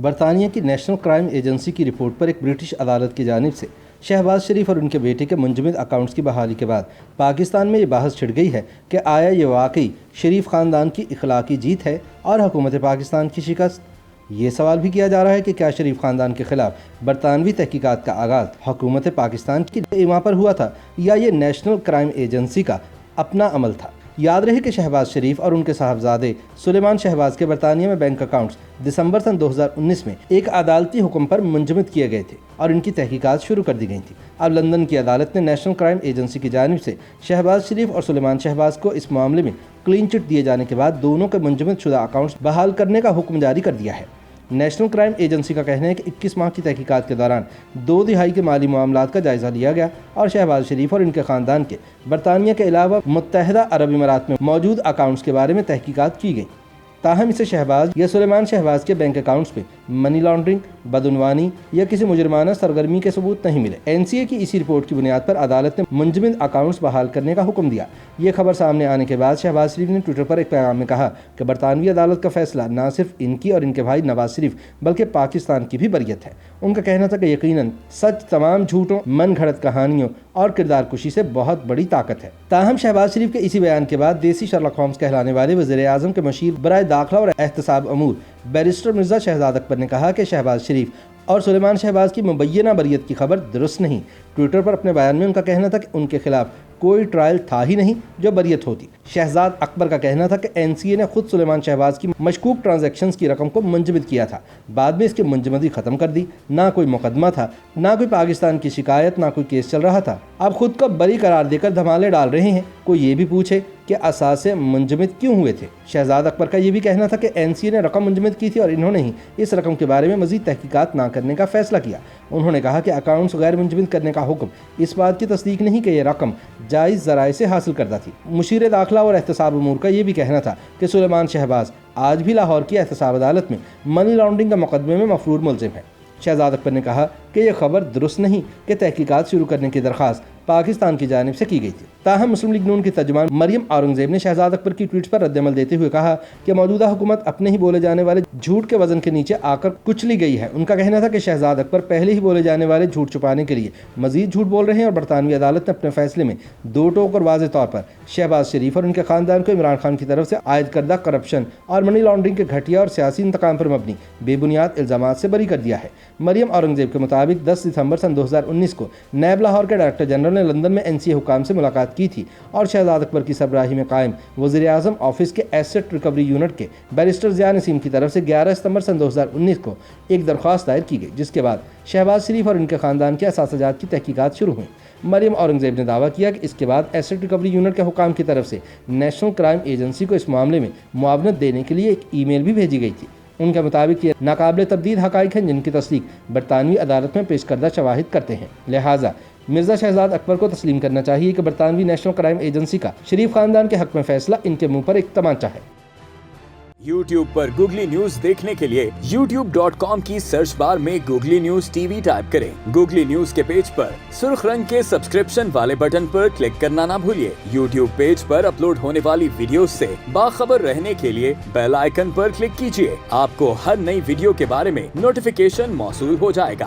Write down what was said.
برطانیہ کی national crime agency کی رپورٹ پر ایک برٹش عدالت کی جانب سے شہباز شریف اور ان کے بیٹے کے منجمد اکاؤنٹس کی بحالی کے بعد پاکستان میں یہ بحث چھڑ گئی ہے کہ آیا یہ واقعی شریف خاندان کی اخلاقی جیت ہے اور حکومت پاکستان کی شکست۔ یہ سوال بھی کیا جا رہا ہے کہ کیا شریف خاندان کے خلاف برطانوی تحقیقات کا آغاز حکومت پاکستان کی ایما پر ہوا تھا یا یہ نیشنل کرائم ایجنسی کا اپنا عمل تھا۔ یاد رہے کہ شہباز شریف اور ان کے صاحبزادے سلیمان شہباز کے برطانیہ میں بینک اکاؤنٹس دسمبر سن 2019 میں ایک عدالتی حکم پر منجمد کیے گئے تھے اور ان کی تحقیقات شروع کر دی گئی تھیں۔ اب لندن کی عدالت نے نیشنل کرائم ایجنسی کی جانب سے شہباز شریف اور سلیمان شہباز کو اس معاملے میں کلین چٹ دیے جانے کے بعد دونوں کے منجمد شدہ اکاؤنٹس بحال کرنے کا حکم جاری کر دیا ہے۔ نیشنل کرائم ایجنسی کا کہنا ہے کہ 21 ماہ کی تحقیقات کے دوران 2 دہائی کے مالی معاملات کا جائزہ لیا گیا اور شہباز شریف اور ان کے خاندان کے برطانیہ کے علاوہ متحدہ عرب امارات میں موجود اکاؤنٹس کے بارے میں تحقیقات کی گئی۔ تاہم اسے شہباز یا سلیمان شہباز کے بینک اکاؤنٹس پہ منی لانڈرنگ، بدعنوانی یا کسی مجرمانہ سرگرمی کے ثبوت نہیں ملے۔ NCA کی اسی رپورٹ کی بنیاد پر عدالت نے منجمد اکاؤنٹس بحال کرنے کا حکم دیا۔ یہ خبر سامنے آنے کے بعد شہباز شریف نے ٹویٹر پر ایک پیغام میں کہا کہ برطانوی عدالت کا فیصلہ نہ صرف ان کی اور ان کے بھائی نواز شریف بلکہ پاکستان کی بھی بریت ہے۔ ان کا کہنا تھا کہ یقیناً سچ تمام جھوٹوں، من گھڑت کہانیوں اور کردار کشی سے بہت بڑی طاقت ہے۔ تاہم شہباز شریف کے اسی بیان کے بعد دیسی شرلاک ہومز کہلانے والے وزیر اعظم کے مشیر برائے داخلہ اور احتساب امور بیرسٹر مرزا شہزاد اکبر نے کہا کہ شہباز شریف اور سلیمان شہباز کی مبینہ بریت کی خبر درست نہیں۔ ٹویٹر پر اپنے بیان میں ان کا کہنا تھا کہ ان کے خلاف کوئی ٹرائل تھا ہی نہیں جو بریت ہوتی۔ شہزاد اکبر کا کہنا تھا کہ NCA نے خود سلیمان شہباز کی مشکوک ٹرانزیکشنز کی رقم کو منجمد کیا تھا، بعد میں اس کی منجمدی ختم کر دی۔ نہ کوئی مقدمہ تھا، نہ کوئی پاکستان کی شکایت، نہ کوئی کیس چل رہا تھا۔ اب خود کو بری قرار دے کر دھمالے ڈال رہے ہیں۔ کوئی یہ بھی پوچھے کہ اثاثے منجمد کیوں ہوئے تھے۔ شہزاد اکبر کا یہ بھی کہنا تھا کہ NCA نے رقم منجمد کی تھی اور انہوں نے ہی اس رقم کے بارے میں مزید تحقیقات نہ کرنے کا فیصلہ کیا۔ انہوں نے کہا کہ اکاؤنٹس غیر منجمد کرنے کا حکم اس بات کی تصدیق نہیں کہ یہ رقم جائز ذرائع سے حاصل کردہ تھی۔ مشیر داخلہ اور احتساب امور کا یہ بھی کہنا تھا کہ سلیمان شہباز آج بھی لاہور کی احتساب عدالت میں منی لانڈرنگ کے مقدمے میں مفرور ملزم ہے۔ شہزاد اکبر نے کہا کہ یہ خبر درست نہیں کہ تحقیقات شروع کرنے کی درخواست پاکستان کی جانب سے کی گئی تھی۔ تاہم مسلم لیگ نون کی ترجمان مریم اورنگزیب نے شہزاد اکبر کی ٹویٹس پر رد عمل دیتے ہوئے کہا کہ موجودہ حکومت اپنے ہی بولے جانے والے جھوٹ کے وزن کے نیچے آ کر کچلی گئی ہے۔ ان کا کہنا تھا کہ شہزاد اکبر پہلے ہی بولے جانے والے جھوٹ چھپانے کے لیے مزید جھوٹ بول رہے ہیں اور برطانوی عدالت نے اپنے فیصلے میں 2 ٹوک اور واضح طور پر شہباز شریف اور ان کے خاندان کو عمران خان کی طرف سے عائد کردہ کرپشن اور منی لانڈرنگ کے گھٹیا اور سیاسی انتقام پر مبنی بے بنیاد الزامات سے بری کر دیا ہے۔ مریم اورنگزیب کے مطابق 10 دسمبر سن 2019 کو نیب لاہور کے ڈائریکٹر جنرل نے لندن میں NCA حکام سے ملاقات کی تھی اور شہزاد اکبر کی سربراہی میں قائم وزیر اعظم آفس کے ایسٹ ریکوری یونٹ کے بیرسٹر ضیاء نسیم کی طرف سے 11 ستمبر سن 2019 کو ایک درخواست دائر کی گئی، جس کے بعد شہباز شریف اور ان کے خاندان کے اثاثہ جات کی تحقیقات شروع ہوئیں۔ مریم اورنگزیب نے دعویٰ کیا کہ اس کے بعد ایسٹ ریکوری یونٹ کے حکام کی طرف سے نیشنل کرائم ایجنسی کو اس معاملے میں معاونت دینے کے لیے ایک ای میل بھی بھیجی گئی تھی۔ ان کے مطابق یہ ناقابل تردید حقائق ہیں جن کی تصدیق برطانوی عدالت میں پیش کردہ شواہد کرتے ہیں، لہٰذا مرزا شہزاد اکبر کو تسلیم کرنا چاہیے کہ برطانوی نیشنل کرائم ایجنسی کا شریف خاندان کے حق میں فیصلہ ان کے منہ پر ایک تمانچہ ہے۔ YouTube پر گوگلی نیوز دیکھنے کے لیے youtube.com کی سرچ بار میں گوگلی نیوز TV ٹائپ کریں۔ گوگلی نیوز کے پیج پر سرخ رنگ کے سبسکرپشن والے بٹن پر کلک کرنا نہ بھولیے۔ YouTube پیج پر اپلوڈ ہونے والی ویڈیوز سے باخبر رہنے کے لیے بیل آئیکن پر کلک کیجیے۔ آپ کو ہر نئی ویڈیو کے بارے میں نوٹیفیکیشن موصول ہو جائے گا۔